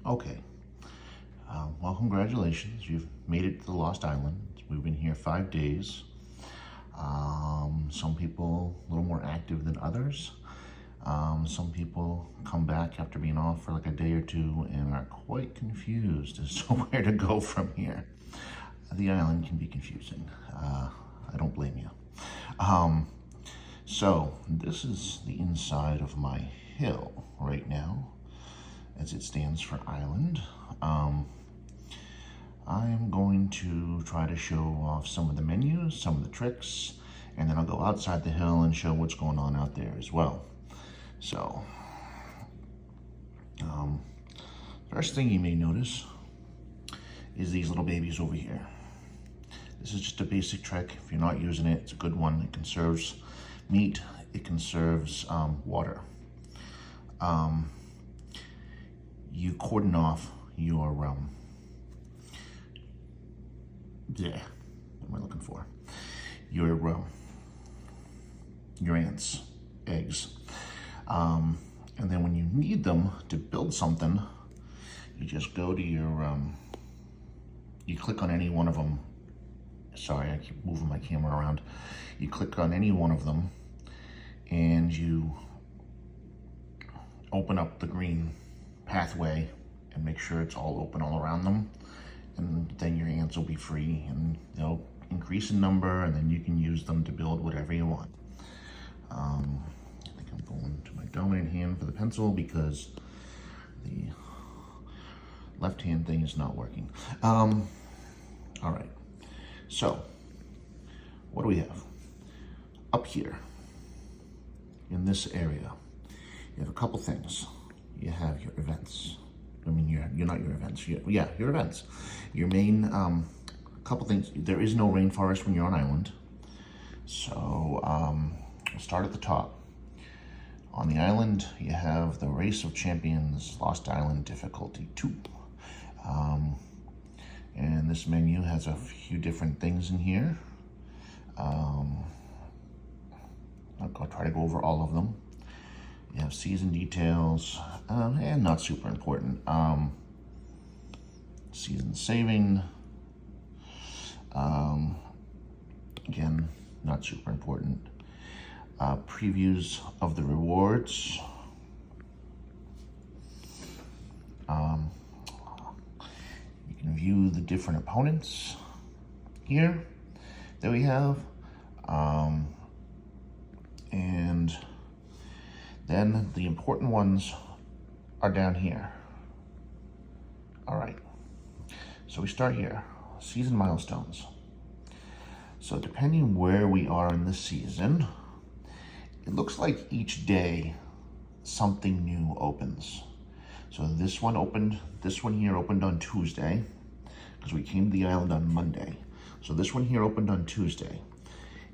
Okay. Well, congratulations. You've made it to the Lost Island. We've been here 5 days. Some people a little more active than others. Some people come back after being off for like a day or two and are quite confused as to where to go from here. The island can be confusing. I don't blame you. So this is the inside of my hill right now, as it stands for island. I am going to try to show off some of the menus, some of the tricks, and then I'll go outside the hill and show what's going on out there as well. So, first thing you may notice is these little babies over here. This is just a basic trick. If you're not using it, it's a good one. It conserves meat, it conserves water. You cordon off your what am I looking for? Your ants, eggs. And then when you need them to build something, you just go to your, you click on any one of them. Sorry, I keep moving my camera around. You click on any one of them and you open up the green pathway and make sure it's all open all around them. And then your ants will be free and they'll increase in number, and then you can use them to build whatever you want. I think I'm going to my dominant hand for the pencil because the left hand thing is not working. All right, so what do we have? Up here in this area, you have a couple things. You have your events. I mean, you're not your events. Your events. Your main, couple things. There is no rainforest when you're on island. So, we'll start at the top. On the island, you have the Race of Champions Lost Island Difficulty 2. And this menu has a few different things in here. I'll try to go over all of them. You have season details, and not super important. Season saving, again, not super important. Previews of the rewards. You can view the different opponents here that we have. And then the important ones are down here. All right, so we start here, season milestones. So depending where we are in the season, it looks like each day something new opens. So this one here opened on Tuesday, because we came to the island on Monday. So this one here opened on Tuesday.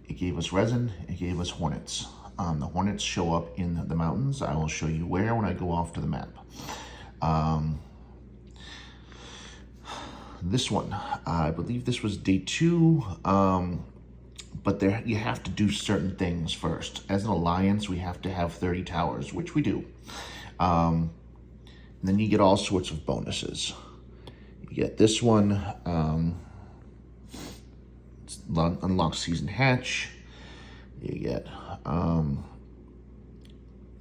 It gave us resin, it gave us hornets. The hornets show up in the mountains. I will show you where when I go off to the map. This one, I believe this was day 2, but there you have to do certain things first. As an alliance, we have to have 30 towers, which we do. Then you get all sorts of bonuses. You get this one, unlock season hatch. You get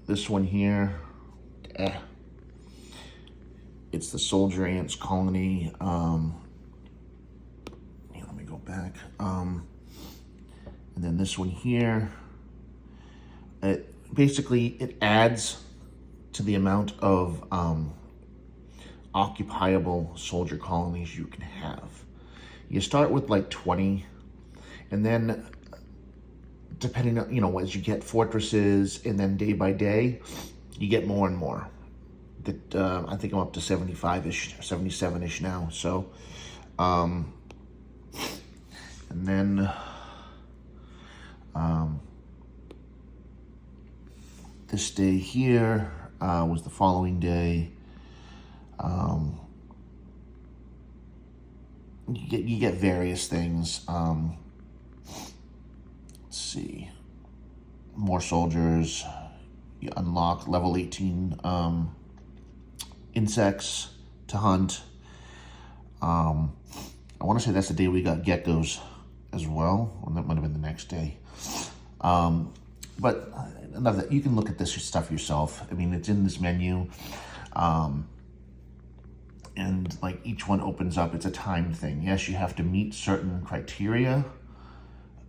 this one here. It's the soldier ants colony. Let me go back. And then this one here. It adds to the amount of occupiable soldier colonies you can have. You start with like 20, and then depending on, as you get fortresses, and then day by day, you get more and more. That I think I'm up to 75-ish, 77-ish now. So, and then this day here was the following day. You get various things. Let's see, more soldiers. You unlock level 18 insects, to hunt. I want to say that's the day we got geckos as well, or that might have been the next day. But another, you can look at this stuff yourself. I mean, it's in this menu. And like each one opens up, it's a time thing. Yes, you have to meet certain criteria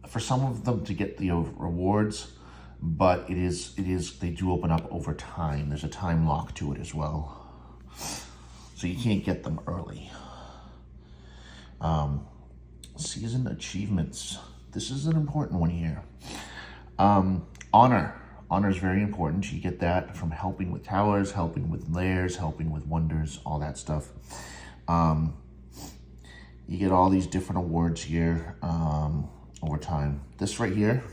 for some of them to get the rewards, but they do open up over time. There's a time lock to it as well. So you can't get them early. Season achievements. This is an important one here. Honor. Honor is very important. You get that from helping with towers, helping with lairs, helping with wonders, all that stuff. You get all these different awards here over time. This right here,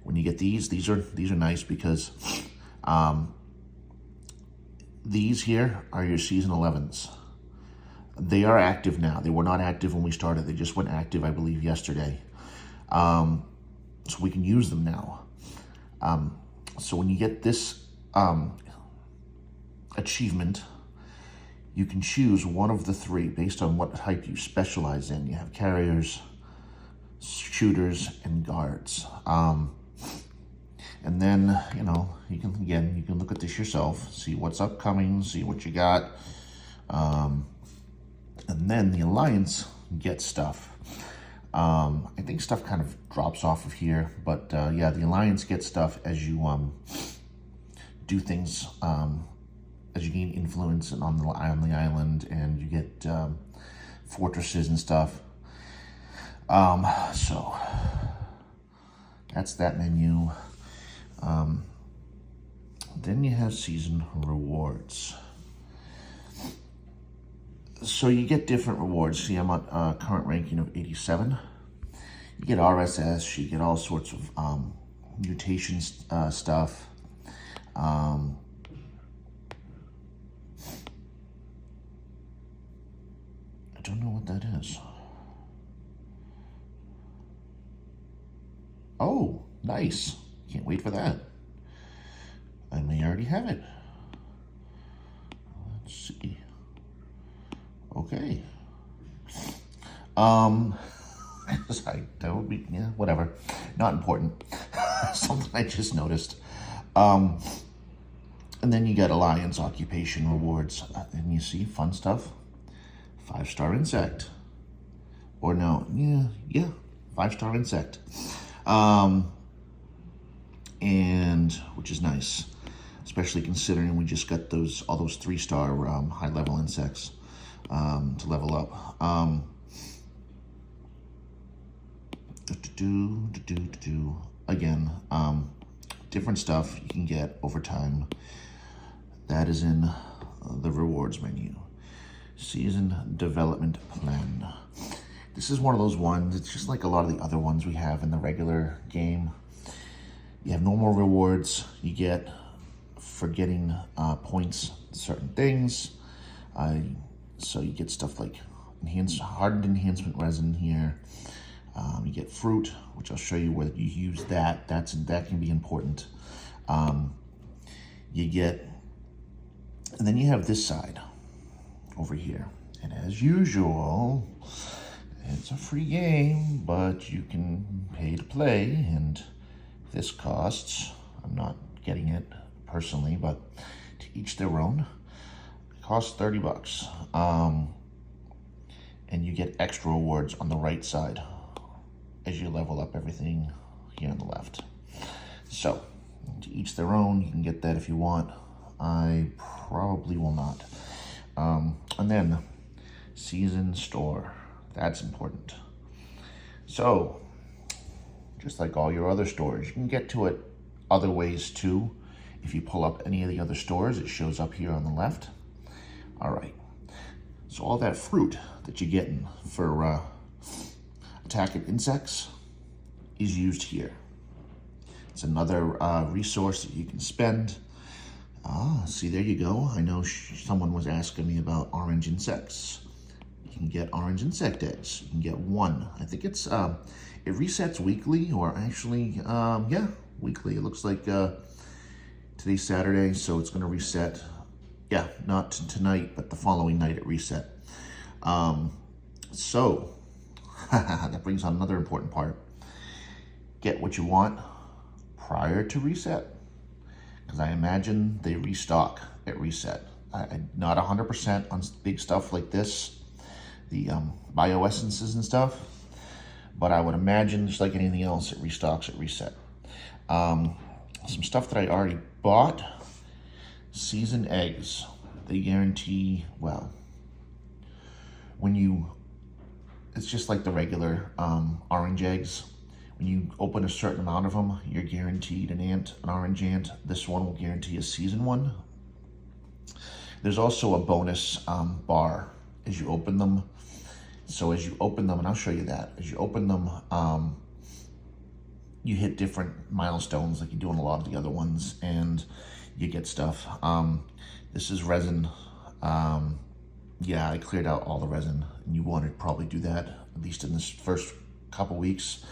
when you get these are nice because these here are your season 11s. They are active now. They were not active when we started. They just went active, I believe, yesterday. So we can use them now. So when you get this achievement, you can choose one of the three based on what type you specialize in. You have carriers, shooters, and guards. And then, you can look at this yourself, see what's upcoming, see what you got. And then the Alliance gets stuff. I think stuff kind of drops off of here, but yeah, the Alliance gets stuff as you do things, as you gain influence on the island, and you get fortresses and stuff. So that's that menu. Then you have season rewards. So you get different rewards. See, I'm at current ranking of 87. You get RSS, you get all sorts of mutation stuff. I don't know what that is. Oh, nice. Can't wait for that. I may already have it. Let's see. Okay. That would be, yeah, whatever. Not important. Something I just noticed. And then you got Alliance occupation rewards. And you see fun stuff. 5-star insect. Or no, yeah, 5-star insect. And which is nice, especially considering we just got all those 3-star high level insects to level up. Again, different stuff you can get over time. That is in the rewards menu. Season development plan. This is one of those ones, it's just like a lot of the other ones we have in the regular game. You have normal rewards you get for getting points, certain things. So you get stuff like hardened enhancement resin here. You get fruit, which I'll show you where you use that. That can be important. You get, and then you have this side over here. And as usual, it's a free game, but you can pay to play, and this costs, I'm not getting it personally, but to each their own. It costs $30. And you get extra rewards on the right side as you level up everything here on the left. So, to each their own. You can get that if you want. I probably will not. And then, season store. That's important. So, just like all your other stores, you can get to it other ways too. If you pull up any of the other stores, it shows up here on the left. All right. So all that fruit that you're getting for attacking insects is used here. It's another resource that you can spend. See, there you go. I know someone was asking me about orange insects. You can get orange insect eggs. You can get one. I think it's, it resets weekly, or actually, yeah, weekly. It looks like today's Saturday, so it's going to reset Yeah, not tonight, but the following night at reset. So that brings on another important part. Get what you want prior to reset, because I imagine they restock at reset. I'm not 100% on big stuff like this, the bioessences and stuff, but I would imagine just like anything else, it restocks at reset. Some stuff that I already bought, seasoned eggs. They guarantee, well, it's just like the regular orange eggs. When you open a certain amount of them, you're guaranteed an orange ant. This one will guarantee a seasoned one. There's also a bonus bar as you open them. So as you open them, and I'll show you that, as you open them, you hit different milestones like you do in a lot of the other ones, and you get stuff. This is resin. Yeah, I cleared out all the resin, and you want to probably do that, at least in this first couple weeks.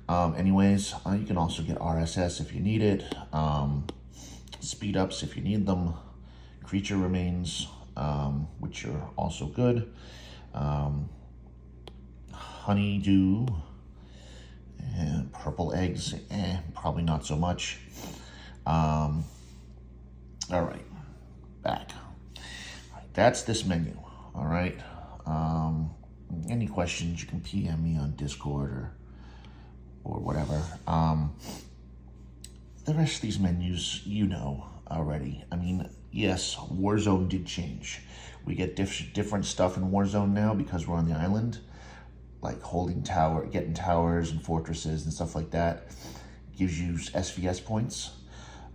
Anyways, you can also get RSS if you need it, speed ups if you need them, creature remains, which are also good, honeydew, and purple eggs, probably not so much. All right, back. That's this menu, all right? Any questions, you can PM me on Discord or whatever. The rest of these menus, you know already. I mean, yes, Warzone did change. We get different stuff in Warzone now because we're on the island, like getting towers and fortresses and stuff like that. Gives you SVS points.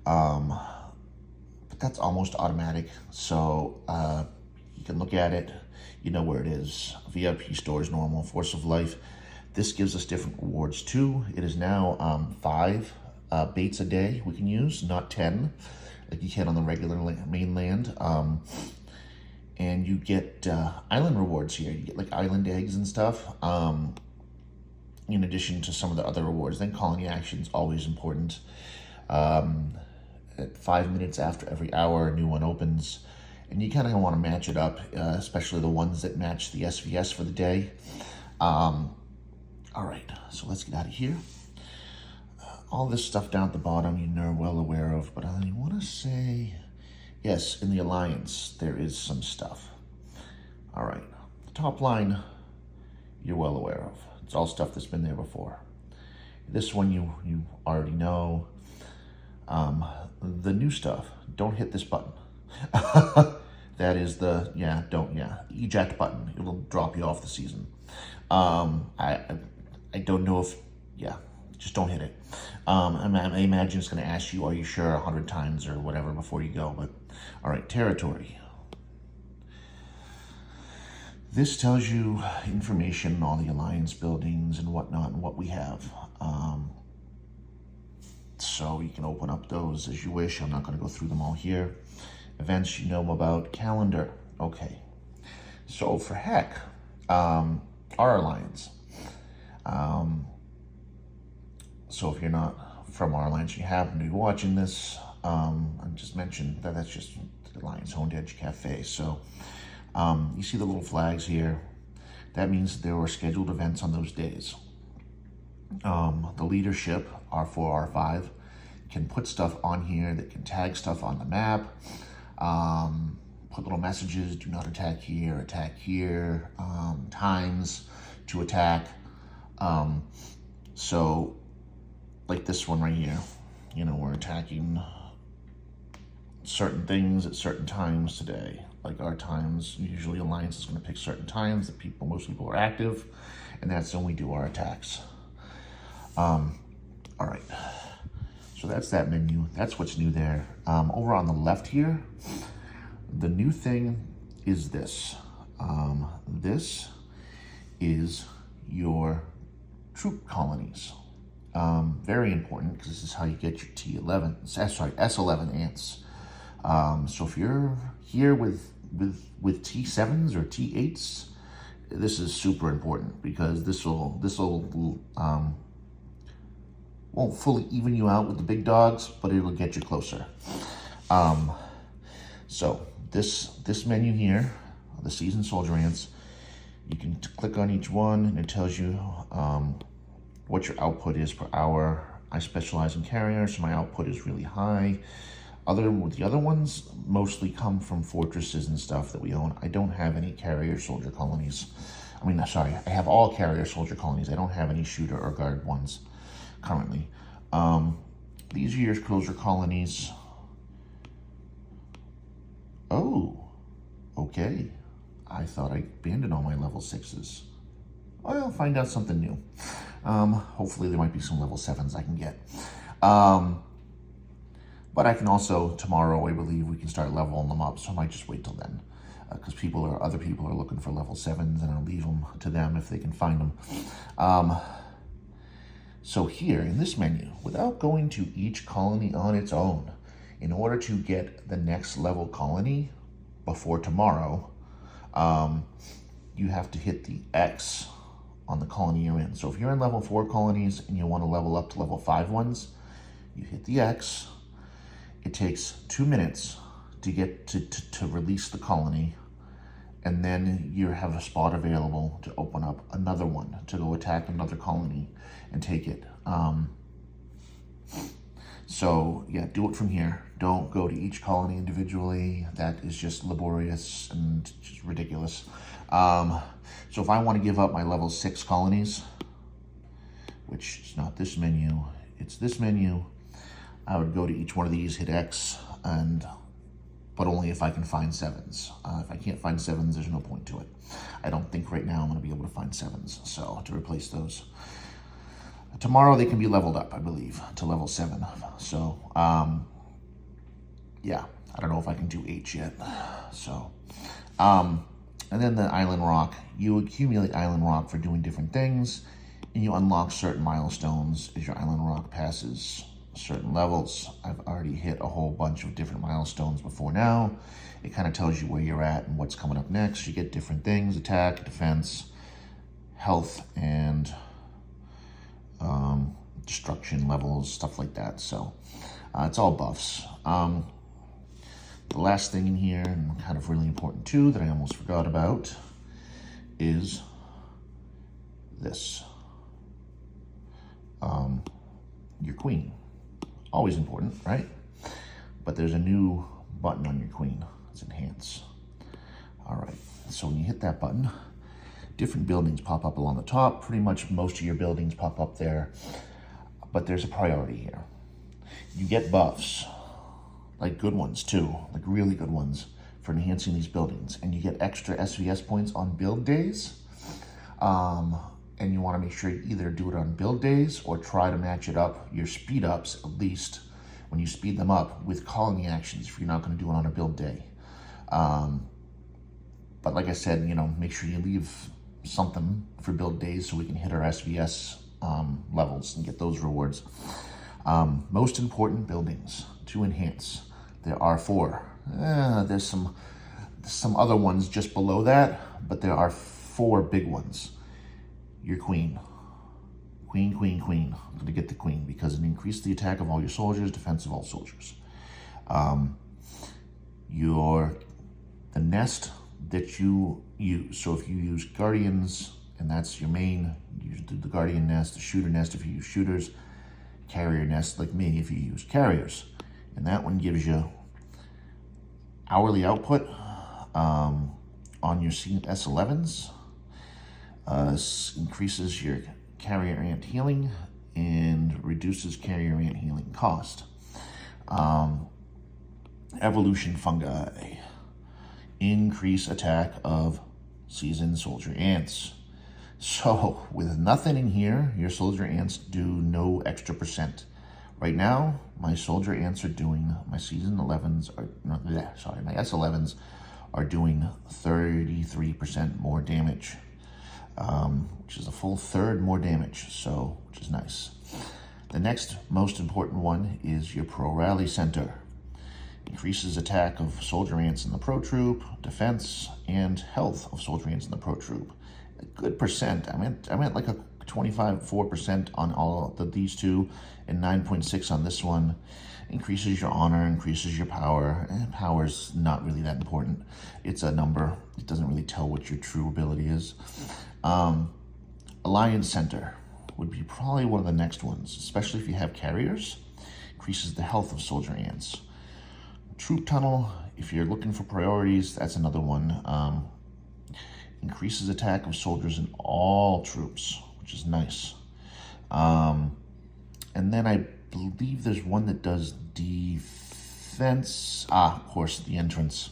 But that's almost automatic. So you can look at it, you know where it is. VIP stores, normal, Force of Life. This gives us different rewards too. It is now 5 baits a day we can use, not 10, like you can on the regular mainland. And you get island rewards here. You get like island eggs and stuff, in addition to some of the other rewards. Then colony action's always important. At 5 minutes after every hour, a new one opens. And you kind of want to match it up, especially the ones that match the SVS for the day. All right, so let's get out of here. All this stuff down at the bottom you're well aware of, but I want to say, yes, in the Alliance, there is some stuff. All right, the top line, you're well aware of. It's all stuff that's been there before. This one you already know. The new stuff, don't hit this button. That is the, eject button. It'll drop you off the season. I don't know if, just don't hit it. I imagine it's going to ask you, are you sure, 100 times or whatever before you go. But all right, territory. This tells you information on all the Alliance buildings and whatnot and what we have. So you can open up those as you wish. I'm not going to go through them all here. Events you know about. Calendar. Okay. So for heck, our Alliance. So if you're not from our Alliance, you happen to be watching this, I just mentioned that's just the Alliance Honed Edge Cafe. So you see the little flags here. That means there were scheduled events on those days. The leadership, R4, R5, can put stuff on here that can tag stuff on the map, put little messages, do not attack here, times to attack. So like this one right here, we're attacking certain things at certain times today. Like our times, usually Alliance is going to pick certain times that most people are active, and that's when we do our attacks. All right, so that's that menu. That's what's new there. Over on the left here, the new thing is this. This is your troop colonies. Very important because this is how you get your S11 ants. So if you're here with T7s or T8s, this is super important because this will won't fully even you out with the big dogs, but it'll get you closer. So this menu here, the seasoned soldier ants, you can click on each one and it tells you what your output is per hour. I specialize in carriers, so my output is really high. The other ones mostly come from fortresses and stuff that we own. I don't have any carrier soldier colonies. I mean, sorry, I have all carrier soldier colonies. I don't have any shooter or guard ones currently. These are your soldier colonies. Oh, okay. I thought I abandoned all my level 6s. Well, I'll find out something new. Hopefully there might be some level 7s I can get. But I can also, tomorrow, I believe we can start leveling them up, so I might just wait till then. Because other people are looking for level 7s, and I'll leave them to them if they can find them. So here, in this menu, without going to each colony on its own, in order to get the next level colony before tomorrow, you have to hit the X on the colony you're in. So if you're in level 4 colonies and you want to level up to level 5 ones, you hit the X. It takes 2 minutes to get to release the colony, and then you have a spot available to open up another one to go attack another colony and take it. So yeah, do it from here. Don't go to each colony individually. That is just laborious and just ridiculous. So if I want to give up my level 6 colonies, which is not this menu, it's this menu, I would go to each one of these, hit X, but only if I can find 7s. If I can't find 7s, there's no point to it. I don't think right now I'm going to be able to find 7s, so to replace those. Tomorrow they can be leveled up, I believe, to level 7. So, yeah, I don't know if I can do H yet. So, and then the Island Rock. You accumulate Island Rock for doing different things, and you unlock certain milestones as your Island Rock passes certain levels. I've already hit a whole bunch of different milestones before now. It kind of tells you where you're at and what's coming up next. You get different things: attack, defense, health, and destruction levels, stuff like that. So it's all buffs. The last thing in here, and kind of really important too, that I almost forgot about, is this. Your queen. Always important, right? But there's a new button on your queen. It's enhance. All right, so when you hit that button, different buildings pop up along the top. Pretty much most of your buildings pop up there, but there's a priority here. You get buffs, like good ones too, like really good ones for enhancing these buildings, and you get extra SVS points on build days. And you want to make sure you either do it on build days or try to match it up, your speed ups at least, when you speed them up, with colony actions if you're not going to do it on a build day. But like I said, make sure you leave something for build days so we can hit our SVS levels and get those rewards. Most important buildings to enhance. There are 4. There's some other ones just below that, but there are 4 big ones. Your queen. Queen. I'm going to get the queen because it increases the attack of all your soldiers, defense of all soldiers. The nest that you use. So if you use guardians, and that's your main, you do the guardian nest, the shooter nest if you use shooters, carrier nest like me if you use carriers. And that one gives you hourly output on your S11s. Increases your carrier ant healing and reduces carrier ant healing cost. Evolution fungi. Increase attack of seasoned soldier ants. So with nothing in here, your soldier ants do no extra percent. Right now, my soldier ants are doing, my season 11s are, my S11s are doing 33% more damage. Which is a full third more damage, so which is nice. The next most important one is your Pro Rally Center. Increases attack of soldier ants in the Pro Troop, defense, and health of soldier ants in the Pro Troop. A good percent. I meant like a 4% on all these two, and 9.6 on this one. Increases your honor, increases your power. Power's not really that important. It's a number. It doesn't really tell what your true ability is. Alliance Center would be probably one of the next ones, especially if you have carriers. Increases the health of soldier ants. Troop Tunnel, if you're looking for priorities, that's another one. Increases attack of soldiers and all troops, which is nice. And then I believe there's one that does defense. Of course, the entrance.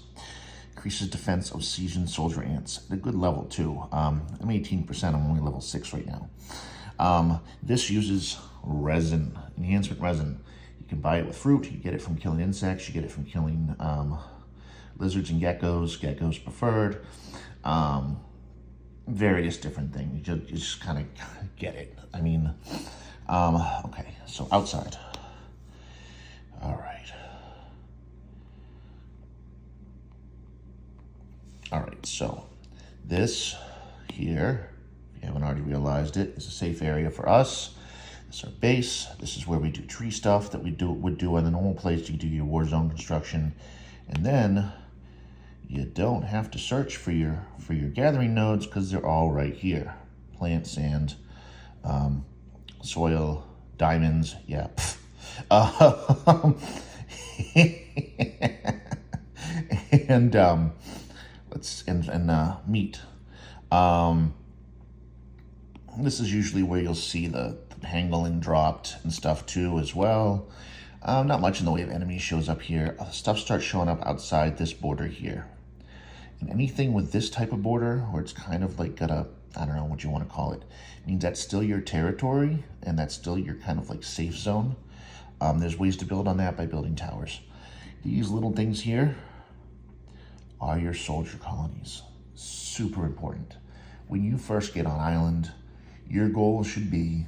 Increases defense of seasoned soldier ants. At a good level, too. I'm 18%. I'm only level 6 right now. This uses resin, enhancement resin. You can buy it with fruit. You get it from killing insects. You get it from killing lizards and geckos. Geckos preferred. Various different things. You just kind of get it. I mean, okay, so outside. All right. All right, so this here, if you haven't already realized it, is a safe area for us. This is our base. This is where we do tree stuff that we would do in the normal place. You do your war zone construction, and then you don't have to search for your gathering nodes because they're all right here. Plant, sand, soil, diamonds. Yeah. And meat. This is usually where you'll see the pangolin dropped and stuff too as well. Not much in the way of enemies shows up here. Stuff starts showing up outside this border here. And anything with this type of border, where it's kind of like got a, I don't know what you want to call it, means that's still your territory and that's still your kind of like safe zone. There's ways to build on that by building towers. These little things here are your soldier colonies. Super important. When you first get on island, your goal should be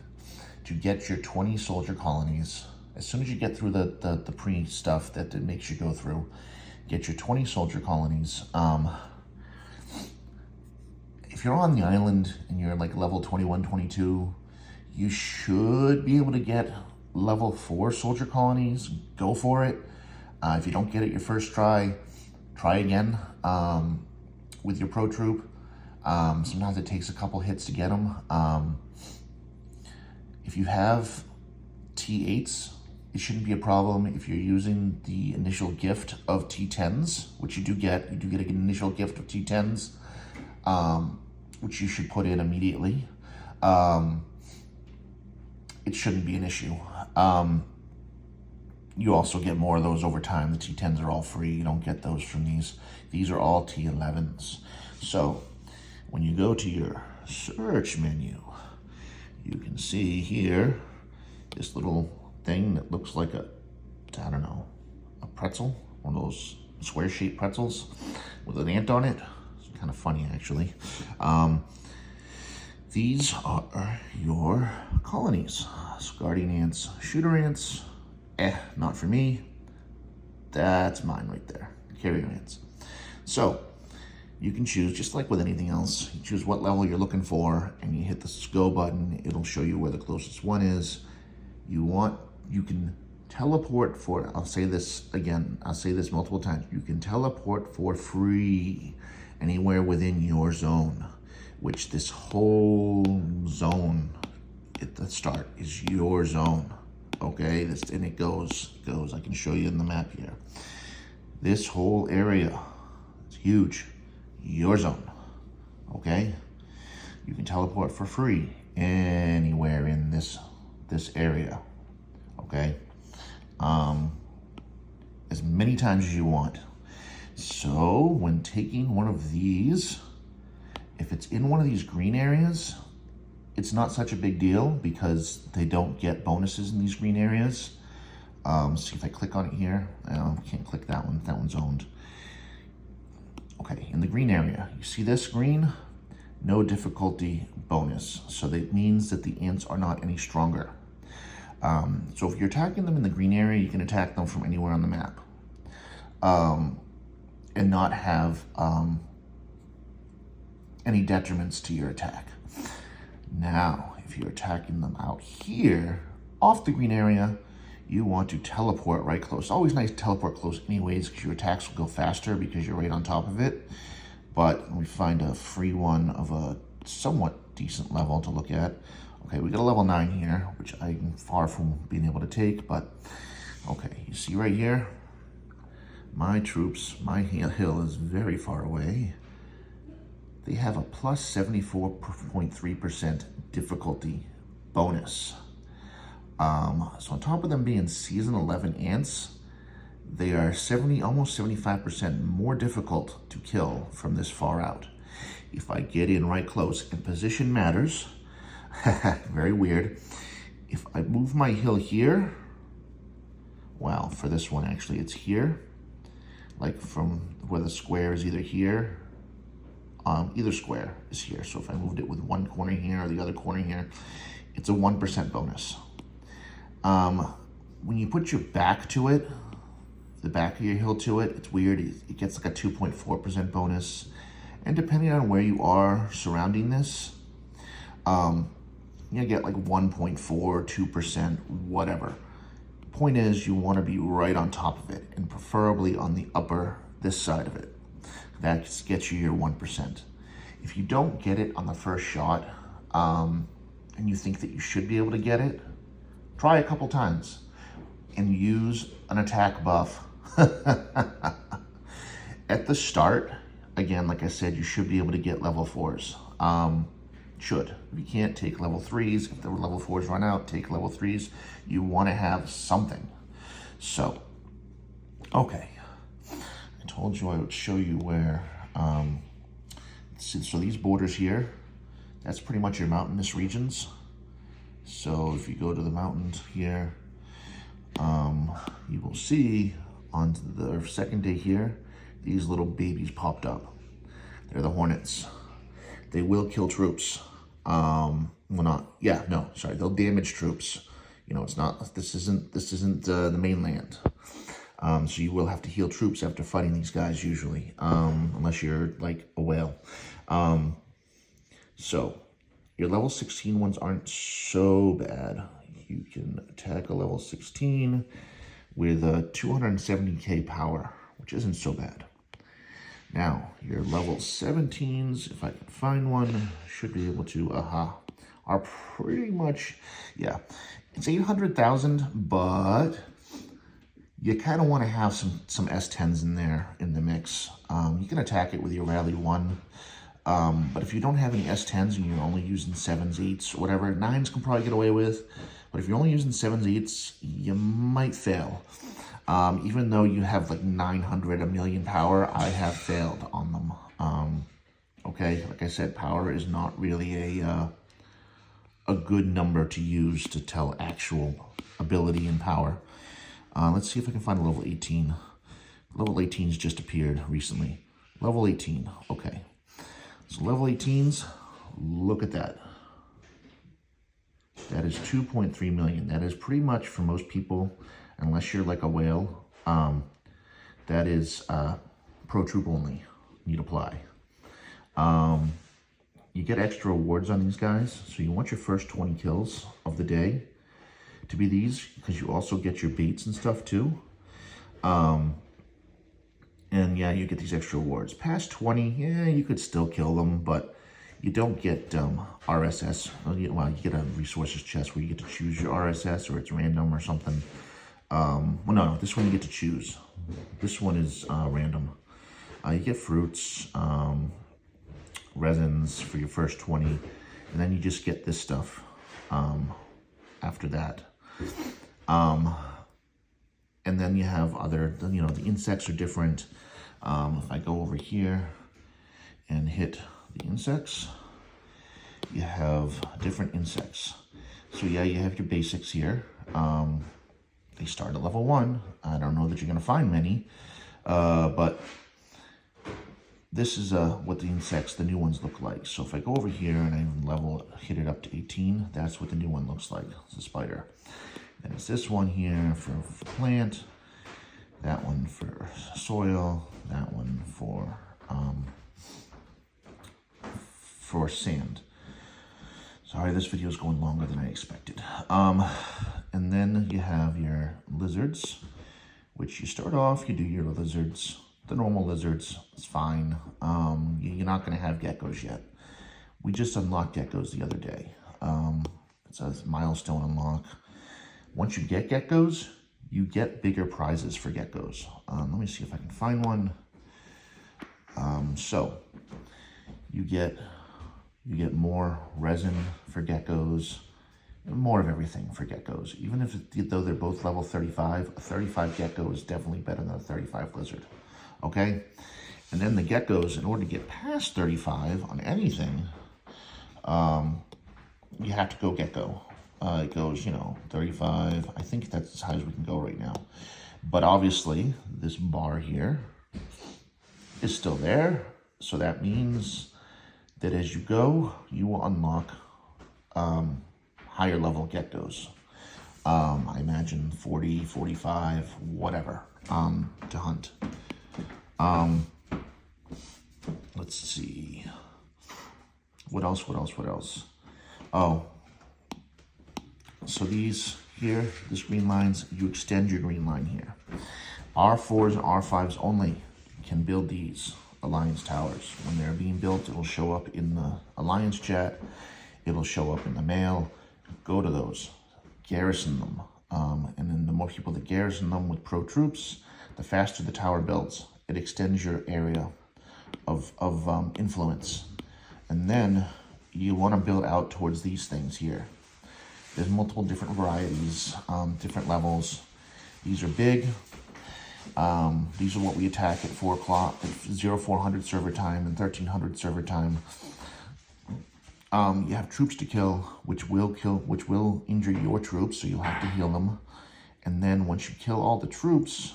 to get your 20 soldier colonies. As soon as you get through the pre-stuff that it makes you go through, get your 20 soldier colonies. If you're on the island and you're like level 21, 22, you should be able to get level 4 soldier colonies. Go for it. If you don't get it your first try again with your pro troop. Sometimes it takes a couple hits to get them. If you have T8s, it shouldn't be a problem. If you're using the initial gift of T10s, which you do get an initial gift of T10s, which you should put in immediately. It shouldn't be an issue. You also get more of those over time. The T10s are all free. You don't get those from these. These are all T11s. So when you go to your search menu, you can see here this little thing that looks like a, I don't know, a pretzel, one of those square-shaped pretzels with an ant on it. It's kind of funny, actually. These are your colonies. Guardian ants, shooter ants, not for me. That's mine right there, carrier ants. So you can choose, just like with anything else, you choose what level you're looking for and you hit the go button. It'll show you where the closest one is. You can teleport for, I'll say this again, I'll say this multiple times, you can teleport for free anywhere within your zone, which this whole zone at the start is your zone. Okay, and it goes, I can show you in the map here. This whole area, it's huge, your zone, okay? You can teleport for free anywhere in this area, okay? As many times as you want. So when taking one of these, if it's in one of these green areas, it's not such a big deal because they don't get bonuses in these green areas. See if I click on it here. I can't click that one. That one's owned. Okay, in the green area, you see this green? No difficulty bonus. So that means that the ants are not any stronger. So if you're attacking them in the green area, you can attack them from anywhere on the map. And not have any detriments to your attack. Now, if you're attacking them out here, off the green area, you want to teleport right close. It's always nice to teleport close anyways, because your attacks will go faster because you're right on top of it. But we find a free one of a somewhat decent level to look at. Okay, we got a level 9 here, which I'm far from being able to take, but okay, you see right here, my troops, my hill is very far away. They have a plus 74.3% difficulty bonus. So on top of them being season 11 ants, they are almost 75% more difficult to kill from this far out. If I get in right close, and position matters, very weird. If I move my hill here, well, for this one actually it's here, like from where the square is either here, either square is here. So if I moved it with one corner here or the other corner here, it's a 1% bonus. When you put your back to it, the back of your hill to it, it's weird. It gets like a 2.4% bonus. And depending on where you are surrounding this, you get like 1.4, 2%, whatever. Point is, you want to be right on top of it, and preferably on the upper, this side of it. That gets you your 1%. If you don't get it on the first shot, and you think that you should be able to get it, try a couple times and use an attack buff. At the start, again, like I said, you should be able to get level 4s. Should. If you can't, take level 3s. If the level 4s run out, take level 3s. You want to have something. So, okay. I told you I would show you where, so these borders here, that's pretty much your mountainous regions. So if you go to the mountains here, you will see on the second day here, these little babies popped up. They're the hornets. They will kill troops. They'll damage troops. You know, it's not, this isn't the mainland. So you will have to heal troops after fighting these guys usually, unless you're like a whale. So your level 16 ones aren't so bad. You can attack a level 16 with a 270k power, which isn't so bad. Now, your level 17s, if I can find one, should be able to, are pretty much, yeah, it's 800,000, but you kind of want to have some S10s in there in the mix. You can attack it with your Rally 1, but if you don't have any S10s and you're only using 7s, 8s, or whatever, 9s can probably get away with, but if you're only using 7s, 8s, you might fail. Even though you have like 900, a million power, I have failed on them. Okay, like I said, power is not really a good number to use to tell actual ability and power. Let's see if I can find a level 18. Level 18's just appeared recently. Level 18, okay. So level 18s, look at that. That is 2.3 million. That is pretty much for most people, unless you're like a whale, that is pro troop only. Need apply. You get extra awards on these guys, so you want your first 20 kills of the day to be these, because you also get your baits and stuff too. And yeah, you get these extra awards. Past 20, yeah, you could still kill them, but you don't get RSS. Well, you get a resources chest where you get to choose your RSS, or it's random or something. Well, no, this one you get to choose. This one is random. You get fruits, resins for your first 20, and then you just get this stuff after that. And then you have other, the insects are different. If I go over here and hit the insects, you have different insects. So yeah, you have your basics here. They start at level 1. I don't know that you're going to find many, but this is what the insects, the new ones, look like. So if I go over here and I hit it up to 18, that's what the new one looks like. It's a spider. And it's this one here for plant, that one for soil, that one for sand. Sorry, this video is going longer than I expected. And then you have your lizards, which you start off, you do your lizards, the normal lizards, it's fine. You're not gonna have geckos yet. We just unlocked geckos the other day. It says milestone unlock. Once you get geckos, you get bigger prizes for geckos. Let me see if I can find one. So you get more resin for geckos, more of everything for geckos. Even though they're both level 35, a 35 gecko is definitely better than a 35 lizard. Okay, and then the geckos, in order to get past 35 on anything, you have to go gecko. It goes, 35. I think that's as high as we can go right now. But obviously, this bar here is still there. So that means that as you go, you will unlock higher level geckos. I imagine 40, 45, whatever, to hunt. Let's see. What else? Oh, so these here, this green lines, you extend your green line here. R4s and R5s only can build these Alliance towers. When they're being built, it'll show up in the Alliance chat. It'll show up in the mail. Go to those, garrison them. And then the more people that garrison them with pro troops, the faster the tower builds. It extends your area of influence. And then you want to build out towards these things here. There's multiple different varieties, different levels. These are big. These are what we attack at 4 o'clock, at 0400 server time and 1300 server time. You have troops to kill, which will injure your troops, so you'll have to heal them. And then once you kill all the troops,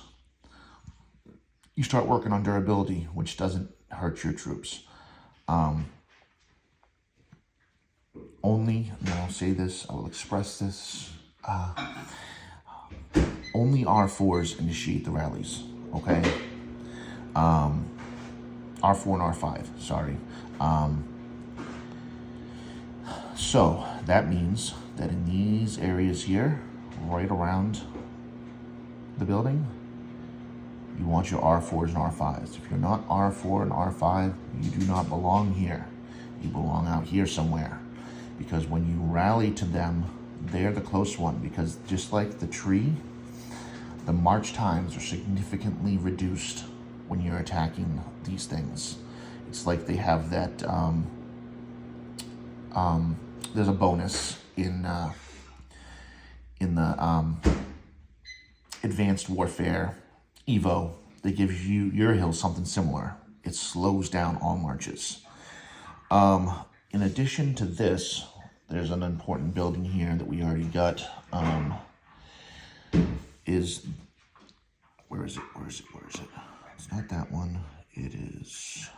you start working on durability, which doesn't hurt your troops. Only, and I'll say this, I will express this, only R4s initiate the rallies, okay? R4 and R5, sorry. So that means that in these areas here, right around the building, you want your R4s and R5s. If you're not R4 and R5, you do not belong here. You belong out here somewhere. Because when you rally to them, they're the close one. Because just like the tree, the march times are significantly reduced when you're attacking these things. It's like they have that, there's a bonus in the Advanced Warfare Evo that gives your hill something similar. It slows down all marches. In addition to this, there's an important building here that we already got. Where is it? It's not that one. It is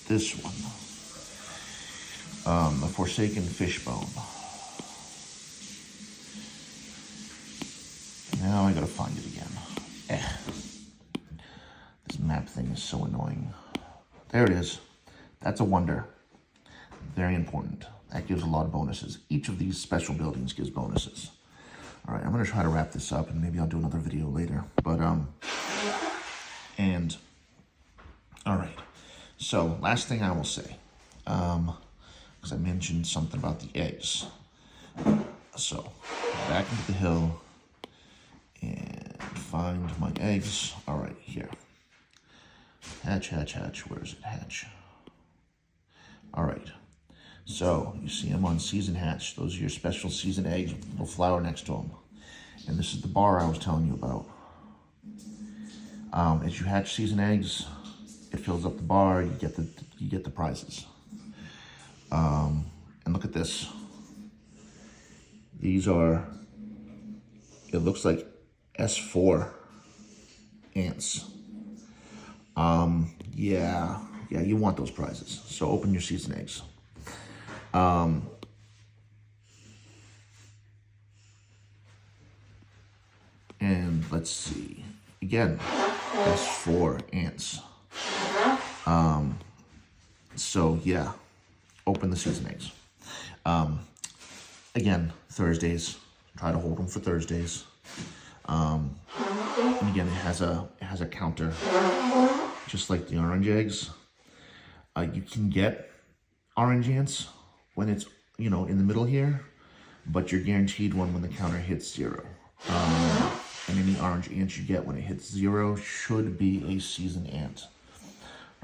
this one. The Forsaken Fishbone. Now I gotta find it again. This map thing is so annoying. There it is. That's a wonder. Very important. That gives a lot of bonuses. Each of these special buildings gives bonuses. All right, I'm gonna try to wrap this up and maybe I'll do another video later. But, all right. So, last thing I will say, because I mentioned something about the eggs. So, back into the hill and find my eggs. All right, here. Hatch. Where is it? Hatch. All right. So, you see them on season hatch. Those are your special season eggs with a little flower next to them. And this is the bar I was telling you about. As you hatch season eggs, it fills up the bar. You get the prizes. And look at this. These are, it looks like S4 ants. Yeah, you want those prizes. So open your season eggs. And let's see. Again, S4 ants. So yeah, open the season eggs. again, Thursdays. Try to hold them for Thursdays. And again, it has a counter, just like the orange eggs. You can get orange ants when it's, you know, in the middle here, but you're guaranteed one when the counter hits 0. And any orange ants you get when it hits 0 should be a seasoned ant.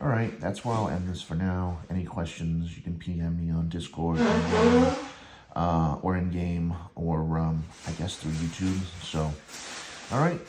All right, that's where I'll end this for now. Any questions, you can PM me on Discord or in game, or I guess through YouTube. So, all right.